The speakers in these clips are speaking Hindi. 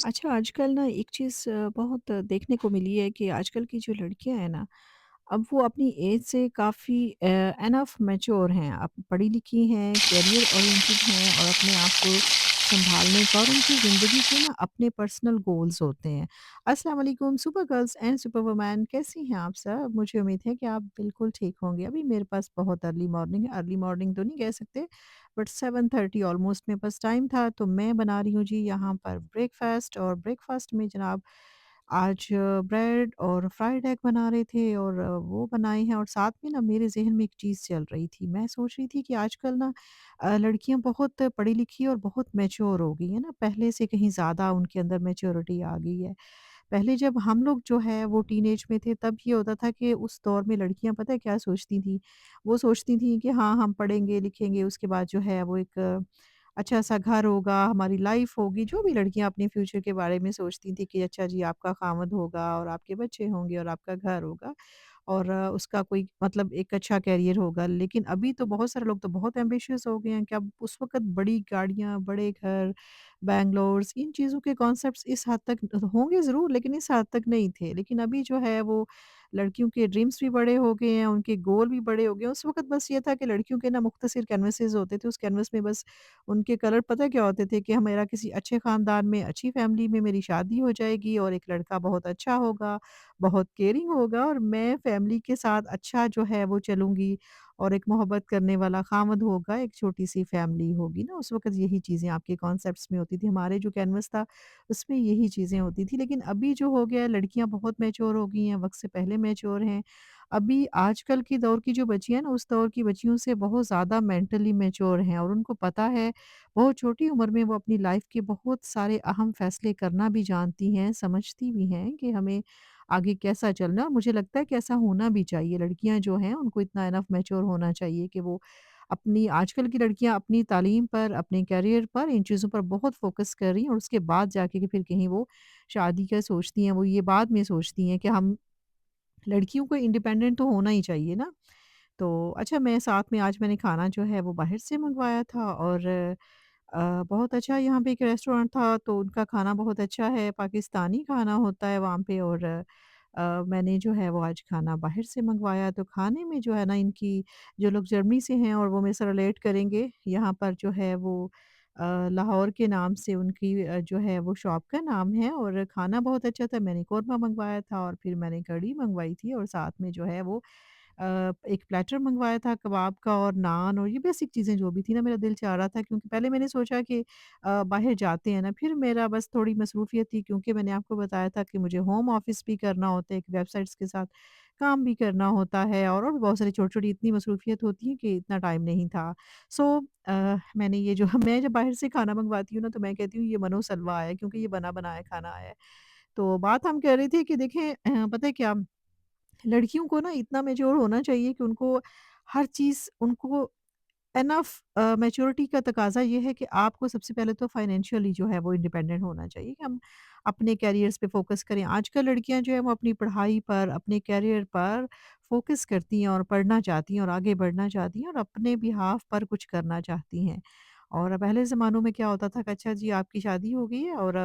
अच्छा, आजकल ना एक चीज़ बहुत देखने को मिली है कि आजकल की जो लड़कियां हैं ना, अब वो अपनी एज से काफ़ी एनफ मैच्योर हैं। अब पढ़ी लिखी हैं, करियर ओरिएंटेड हैं और अपने आप को संभालने का और उनकी ज़िंदगी के ना अपने पर्सनल गोल्स होते हैं। अस्सलाम वालेकुम super girls and super women, कैसी हैं आप सब? मुझे उम्मीद है कि आप बिल्कुल ठीक होंगे। अभी मेरे पास बहुत अर्ली मॉर्निंग है, अर्ली मॉर्निंग तो नहीं कह सकते, बट 7:30 ऑलमोस्ट मेरे पास टाइम था, तो मैं बना रही हूँ जी यहाँ पर ब्रेकफ़ास्ट। और ब्रेकफ़ास्ट में जनाब आज ब्रेड और फ्राइड एग बना रहे थे और वो बनाए हैं। और साथ में ना मेरे ज़हन में एक चीज़ चल रही थी। मैं सोच रही थी कि आजकल ना लड़कियाँ बहुत पढ़ी लिखी और बहुत मैच्योर हो गई हैं ना, पहले से कहीं ज़्यादा उनके अंदर मैच्योरिटी आ गई है। पहले जब हम लोग जो है वो टीनेज में थे, तब ये होता था कि उस दौर में लड़कियां पता है क्या सोचती थी? वो सोचती थी कि हाँ, हम पढ़ेंगे लिखेंगे, उसके बाद जो है वो एक अच्छा सा घर होगा, हमारी लाइफ होगी। जो भी लड़कियां अपने फ्यूचर के बारे में सोचती थी कि अच्छा जी, आपका खामद होगा और आपके बच्चे होंगे और आपका घर होगा और उसका कोई मतलब एक अच्छा करियर होगा। लेकिन अभी तो बहुत सारे लोग तो बहुत एम्बिशियस हो गए हैं कि अब उस वक़्त बड़ी गाड़ियाँ, बड़े घर, बैंगलोर्स, इन चीज़ों के कॉन्सेप्ट्स इस हद तक होंगे ज़रूर, लेकिन इस हद तक नहीं थे। लेकिन अभी जो है वो लड़कियों के ड्रीम्स भी बड़े हो गए हैं, उनके गोल भी बड़े हो गए हैं। उस वक़्त बस ये था कि लड़कियों के ना मुख्तसिर कैनवासेस होते थे, उस कैनवास में बस उनके कलर पता है क्या होते थे कि हाँ, मेरा किसी अच्छे ख़ानदान में, अच्छी फ़ैमिली में मेरी शादी हो जाएगी और एक लड़का बहुत अच्छा होगा, बहुत केयरिंग होगा और मैं फैमिली के साथ अच्छा जो है वो चलूँगी और एक मोहब्बत करने वाला ख़ामद होगा, एक छोटी-सी फैमिली होगी ना, उस वक़्त यही चीज़ें आपके कॉन्सेप्ट्स में होती थी। हमारे जो कैनवस था, उसमें यही चीज़ें होती थी। लेकिन अभी जो हो गया है, लड़कियाँ बहुत मैच्योर हो गई हैं, वक़्त से पहले मैच्योर हैं। अभी आजकल की दौर की जो बच्चियाँ हैं ना, उस दौर की बच्चियों से बहुत ज़्यादा मेंटली मैच्योर हैं और उनको पता है, बहुत छोटी उम्र में वो अपनी लाइफ़ के बहुत सारे अहम फ़ैसले करना भी जानती हैं, समझती भी हैं कि हमें आगे कैसा चलना है। और मुझे लगता है कि ऐसा होना भी चाहिए। लड़कियाँ जो हैं उनको इतना इनफ मैच्योर होना चाहिए कि वो अपनी आजकल की लड़कियाँ अपनी तालीम पर, अपने करियर पर, इन चीज़ों पर बहुत फ़ोकस कर रही हैं और उसके बाद जाके के फिर कहीं वो शादी का सोचती हैं। वो ये बाद में सोचती हैं कि हम लड़कियों को इंडिपेंडेंट तो होना ही चाहिए ना। तो अच्छा, मैं साथ में आज मैंने खाना जो है वो बाहर से मँगवाया था और बहुत अच्छा यहाँ पे एक रेस्टोरेंट था, तो उनका खाना बहुत अच्छा है, पाकिस्तानी खाना होता है वहाँ पे। और मैंने जो है वो आज खाना बाहर से मँगवाया, तो खाने में जो है ना, इनकी जो लोग जर्मनी से हैं और वो मेरे से रिलेट करेंगे, यहाँ पर जो है वो लाहौर के नाम से उनकी जो है वो शॉप का नाम है और खाना बहुत अच्छा था। मैंने कौरमा मँगवाया था और फिर मैंने कढ़ी मँगवाई थी और साथ में जो है वो एक प्लेटर मँगवाया था कबाब का और नान और ये बेसिक चीज़ें जो भी थी ना, मेरा दिल चाह रहा था क्योंकि पहले मैंने सोचा कि बाहर जाते हैं ना, फिर मेरा बस थोड़ी मसरूफ़ियत थी क्योंकि मैंने आपको बताया था कि मुझे होम ऑफ़िस भी करना होता है, एक वेबसाइट्स के साथ काम भी करना होता है और भी बहुत सारी छोटी-छोटी इतनी मसरूफ़ियत होती है कि इतना टाइम नहीं था। सो मैंने ये जो मैं जब बाहर से खाना मँगवाती हूँ ना, तो मैं कहती हूँ ये मनो-सलवा है क्योंकि ये बना-बनाया खाना आया है। तो बात हम कह रहे थे कि देखें पता है क्या, लड़कियों को ना इतना मैच्योर होना चाहिए कि उनको हर चीज़ उनको इनफ मैच्योरिटी का तकाज़ा ये है कि आपको सबसे पहले तो फाइनेंशियली जो है वो इंडिपेंडेंट होना चाहिए कि हम अपने करियर्स पे फ़ोकस करें। आजकल लड़कियां जो है वो अपनी पढ़ाई पर, अपने करियर पर फ़ोकस करती हैं और पढ़ना चाहती हैं और आगे बढ़ना चाहती हैं और अपने बिहाफ़ पर कुछ करना चाहती हैं। और पहले ज़मानों में क्या होता था कि अच्छा जी, आपकी शादी हो गई है और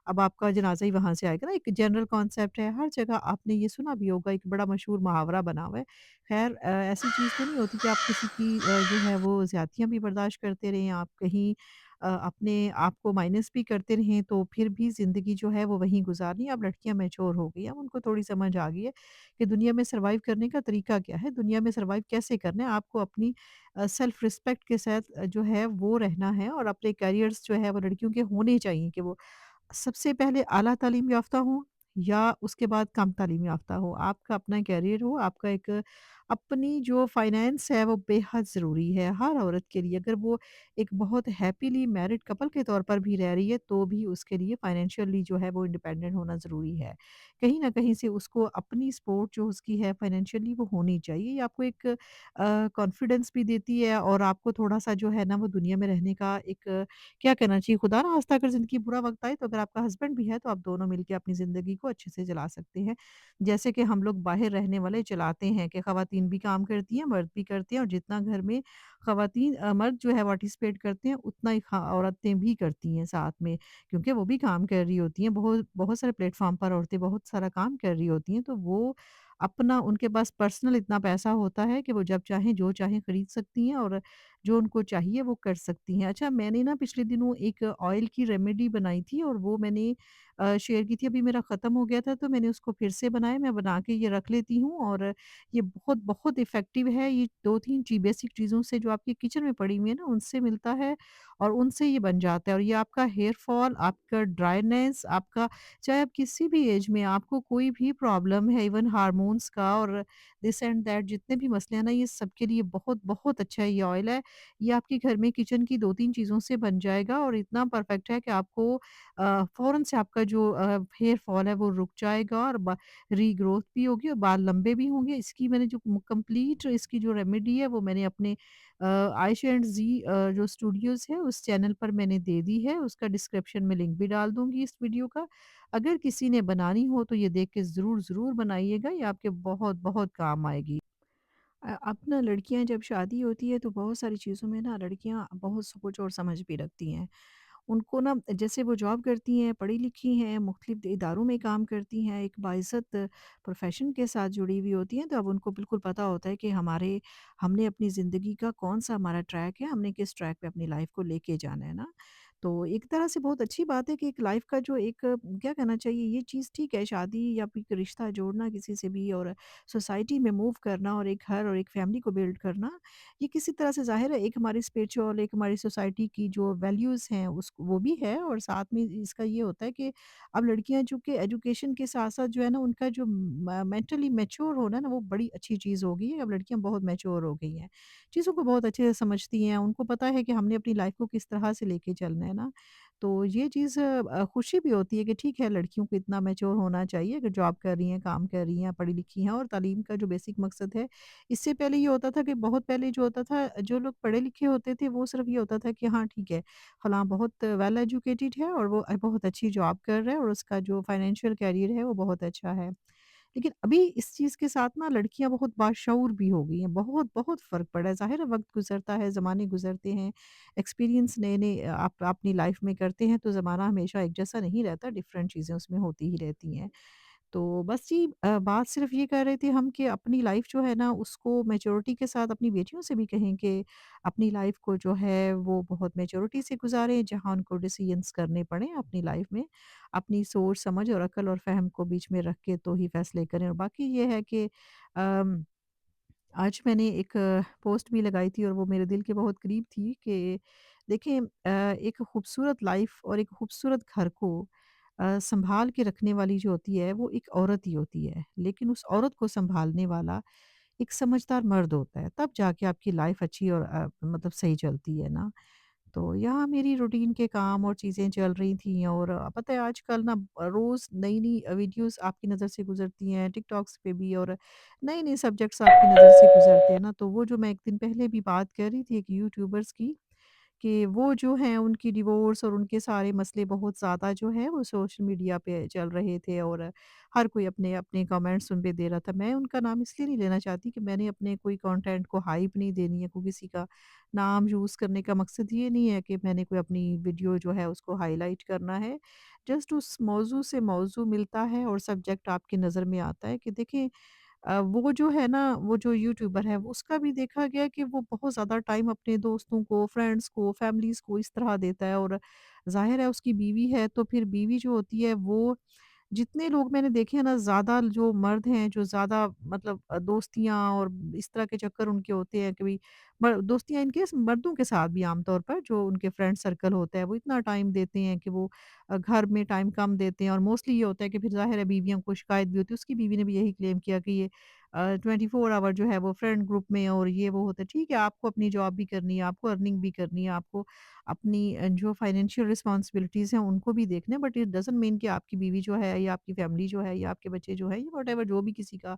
अब आपका जनाज़ा ही वहाँ से आएगा ना, एक जनरल कॉन्सेप्ट है, हर जगह आपने ये सुना भी होगा, एक बड़ा मशहूर मुहावरा बना हुआ है। ख़ैर ऐसी चीज़ तो नहीं होती कि आप किसी की जो है वो ज़्यादतियाँ भी बर्दाश्त करते रहें, आप कहीं अपने आप को माइनस भी करते रहें, तो फिर भी ज़िंदगी जो है वो वहीं गुज़ारनी है। अब लड़कियाँ मैच्योर हो गई हैं, अब उनको थोड़ी समझ आ गई है कि दुनिया में सर्वाइव करने का तरीका क्या है, दुनिया में सर्वाइव कैसे करना है। आपको अपनी सेल्फ रिस्पेक्ट के साथ जो है वो रहना है और अपने करियर्स जो है वो लड़कियों के होने चाहिए कि वो सबसे पहले आला तालीम याफ़्ता हो या उसके बाद कम तालीम याफ़्ता हो। आपका अपना करियर हो, आपका एक अपनी जो फ़ाइनेंस है वो बेहद ज़रूरी है हर औरत के लिए। अगर वो एक बहुत हैपीली मैरिड कपल के तौर पर भी रह रही है, तो भी उसके लिए फ़ाइनेंशियली जो है वो इंडिपेंडेंट होना ज़रूरी है। कहीं न कहीं से उसको अपनी सपोर्ट जो उसकी है फ़ाइनेंशियली वो होनी चाहिए। ये आपको एक कॉन्फिडेंस भी देती है और आपको थोड़ा-सा जो है ना वो दुनिया में रहने का एक क्या करना चाहिए, खुदा ना खास्ता अगर ज़िंदगी बुरा वक़्त आए, तो अगर आपका हस्बैंड भी है, तो आप दोनों मिलके अपनी ज़िंदगी को अच्छे से चला सकते हैं। जैसे कि हम लोग बाहर रहने वाले चलाते हैं कि ख़वातीन ख़वातीन भी काम करती हैं, मर्द भी करते हैं और जितना घर में मर्द जो है पार्टिसिपेट करते हैं, उतना ही औरतें भी करती हैं साथ में, क्योंकि वो भी काम कर रही होती हैं। बहुत बहुत सारे प्लेटफ़ॉर्म पर औरतें बहुत सारा काम कर रही होती हैं, तो वो अपना उनके पास पर्सनल इतना पैसा होता है कि वो जब चाहें, जो चाहें खरीद सकती हैं और जो उनको चाहिए वो कर सकती हैं। अच्छा, मैंने ना पिछले दिनों एक ऑयल की रेमेडी बनाई थी और वो मैंने शेयर की थी। अभी मेरा ख़त्म हो गया था तो मैंने उसको फिर से बनाया। मैं बना के ये रख लेती हूँ और ये बहुत बहुत इफ़ेक्टिव है। ये 2-3 बेसिक चीज़ों से जो आपके किचन में पड़ी हुई है ना, उनसे मिलता है और उनसे ये बन जाता है और ये आपका हेयर फॉल, आपका ड्राइनेस, आपका चाहे आप किसी भी एज में आपको कोई भी प्रॉब्लम है, इवन हार्मोन्स का और दिस एंड दैट जितने भी मसले हैं ना, ये सबके लिए बहुत बहुत अच्छा ये ऑयल है। ये आपके घर में किचन की 2-3 चीज़ों से बन जाएगा और इतना परफेक्ट है कि आपको फ़ौरन से आपका जो हेयर फॉल है वो रुक जाएगा और रीग्रोथ भी होगी और बाल लंबे भी होंगे। इसकी मैंने जो कंप्लीट इसकी जो रेमेडी है वो मैंने अपने आयशा एंड ज़ी जो स्टूडियोज़ है उस चैनल पर मैंने दे दी है। उसका डिस्क्रिप्शन में लिंक भी डाल दूँगी इस वीडियो का। अगर किसी ने बनानी हो तो ये देख के ज़रूर बनाइएगा, ये आपके बहुत बहुत काम आएगी। अब ना लड़कियां जब शादी होती है तो बहुत सारी चीज़ों में ना लड़कियां बहुत सोच और समझ भी रखती हैं। उनको ना जैसे वो जॉब करती हैं, पढ़ी लिखी हैं, मुख्तलिफ इदारों में काम करती हैं, एक बाइज़्ज़त प्रोफ़ेशन के साथ जुड़ी हुई होती हैं, तो अब उनको बिल्कुल पता होता है कि हमने अपनी ज़िंदगी का कौन-सा हमारा ट्रैक है, हमने किस ट्रैक पे अपनी लाइफ़ को लेके जाना है ना। तो एक तरह से बहुत अच्छी बात है कि एक लाइफ़ का जो एक क्या कहना चाहिए, ये चीज़ ठीक है, शादी या फिर एक रिश्ता जोड़ना किसी से भी और सोसाइटी में मूव करना और एक घर और एक फैमिली को बिल्ड करना, ये किसी तरह से ज़ाहिर है एक हमारी स्पिरिचुअल एक हमारी सोसाइटी की जो वैल्यूज़ हैं उस वो भी है और साथ में इसका ये होता है कि अब लड़कियां चूँकि एजुकेशन के साथ-साथ जो है ना उनका जो मेंटली मैच्योर होना ना वो बड़ी अच्छी चीज़ हो गई है। अब लड़कियां बहुत मैच्योर हो गई हैं। चीज़ों को बहुत अच्छे से समझती हैं, उनको पता है कि हमने अपनी लाइफ़ को किस तरह से लेके चलना है ना। तो ये चीज़ खुशी भी होती है कि ठीक है लड़कियों को इतना मैच्योर होना चाहिए, अगर जॉब कर रही हैं, काम कर रही हैं, पढ़ी लिखी हैं और तालीम का जो बेसिक मकसद है इससे पहले ये होता था कि बहुत पहले जो होता था, जो लोग पढ़े लिखे होते थे, वो सिर्फ़ ये होता था कि हाँ, ठीक है, फलाँ बहुत वेल एजुकेटेड है और वो बहुत अच्छी जॉब कर रहा है और उसका जो फाइनेंशियल करियर है, वो बहुत अच्छा है। लेकिन अभी इस चीज़ के साथ ना लड़कियाँ बहुत बाशऊर भी हो गई हैं, बहुत फ़र्क पड़ा है। ज़ाहिर है वक़्त गुज़रता है, ज़माने गुज़रते हैं, एक्सपीरियंस नए-नए आप अपनी लाइफ़ में करते हैं, तो ज़माना हमेशा एक जैसा नहीं रहता, डिफरेंट चीज़ें उसमें होती ही रहती हैं। तो बस जी बात सिर्फ़ ये कर रहे थे हम कि अपनी लाइफ़ जो है ना उसको मैच्योरिटी के साथ अपनी बेटियों से भी कहें कि अपनी लाइफ़ को जो है वो बहुत मैच्योरिटी से गुज़ारें, जहाँ उनको डिसीज़न्स करने पड़ें अपनी लाइफ़ में, अपनी सोच समझ और अक्ल और फ़हम को बीच में रख के तो ही फ़ैसले करें। और बाकी ये है कि अम आज मैंने एक पोस्ट भी लगाई थी और वो मेरे दिल के बहुत करीब थी कि देखें एक खूबसूरत लाइफ और एक खूबसूरत घर को संभाल के रखने वाली जो होती है वो एक औरत ही होती है, लेकिन उस औरत को संभालने वाला एक समझदार मर्द होता है, तब जाके आपकी लाइफ अच्छी और मतलब सही चलती है ना। तो यहाँ मेरी रूटीन के काम और चीज़ें चल रही थी और पता है आजकल ना रोज़ नई-नई वीडियोज़ आपकी नज़र से गुज़रती हैं, टिकटॉक्स पे भी और नए-नए सब्जेक्ट्स आपकी नज़र से गुज़रते हैं ना, तो वो जो मैं एक दिन पहले भी बात कर रही थी एक यूट्यूबर्स की, कि वो जो हैं उनकी डिवोर्स और उनके सारे मसले बहुत ज़्यादा जो है वो सोशल मीडिया पे चल रहे थे और हर कोई अपने-अपने कमेंट्स उन पे दे रहा था। मैं उनका नाम इसलिए नहीं लेना चाहती कि मैंने अपने कोई कंटेंट को हाइप नहीं देनी है, कोई किसी का नाम यूज़ करने का मकसद ये नहीं है कि मैंने कोई अपनी वीडियो जो है उसको हाइलाइट करना है। जस्ट उस मौज़ू से मौज़ू मिलता है और सब्जेक्ट आपकी नज़र में आता है कि देखिए वो जो है ना, वो जो यूट्यूबर है, वो उसका भी देखा गया कि वो बहुत ज़्यादा टाइम अपने दोस्तों को, फ्रेंड्स को, फैमिलीज़ को इस तरह देता है और ज़ाहिर है उसकी बीवी है, तो फिर बीवी जो होती है वो जितने लोग मैंने देखे हैं ना ज़्यादा जो मर्द हैं जो ज़्यादा मतलब दोस्तियाँ और इस तरह के चक्कर उनके होते हैं कभी दोस्तियाँ इन केस मर्दों के साथ भी आमतौर पर जो उनके फ्रेंड सर्कल होता है वो इतना टाइम देते हैं कि वो घर में टाइम कम देते हैं और मोस्टली ये होता है कि फिर ज़ाहिर है बीवियों को शिकायत भी होती है। उसकी बीवी ने भी यही क्लेम किया कि ये 24 आवर जो है वो फ्रेंड ग्रुप में और ये वो होता है। ठीक है, आपको अपनी जॉब भी करनी है, आपको अर्निंग भी करनी है, आपको अपनी जो फाइनेंशियल रिस्पॉन्सिबिलिटीज़ हैं उनको भी देखना है, बट इट डज़न्ट मीन कि आपकी बीवी जो है या आपकी फैमिली जो है या आपके बच्चे जो है या व्हाटएवर जो भी किसी का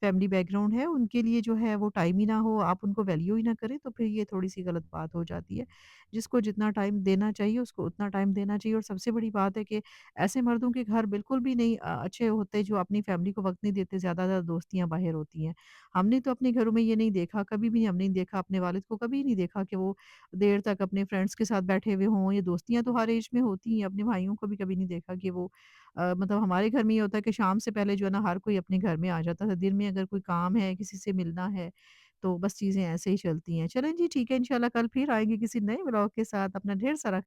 फैमिली बैकग्राउंड है उनके लिए जो है वो टाइम ही ना हो, आप उनको वैल्यू ही ना करें, तो फिर ये थोड़ी-सी गलत बात हो जाती है। जिसको जितना टाइम देना चाहिए उसको उतना टाइम देना चाहिए, और सबसे बड़ी बात है कि ऐसे मर्दों के घर बिल्कुल भी नहीं अच्छे होते जो अपनी फैमिली को वक़्त नहीं देते, ज़्यादातर दोस्तियाँ बाहर होती हैं। हमने तो अपने घरों में ये नहीं देखा, कभी भी हमने नहीं देखा, अपने वालिद को कभी नहीं देखा कि वो देर तक अपने फ्रेंड्स के साथ बैठे हुए हों। ये दोस्तियाँ तो हर एज में होती हैं, अपने भाइयों को भी कभी नहीं देखा कि वो मतलब हमारे घर में ये होता है कि शाम से पहले जो है ना हर कोई अपने घर में आ जाता था। दिन में अगर कोई काम है, किसी से मिलना है, तो बस चीज़ें ऐसे ही चलती हैं। चलें जी ठीक है, इंशाल्लाह कल फिर आएँगे किसी नए व्लॉग के साथ। अपना ढेर सारा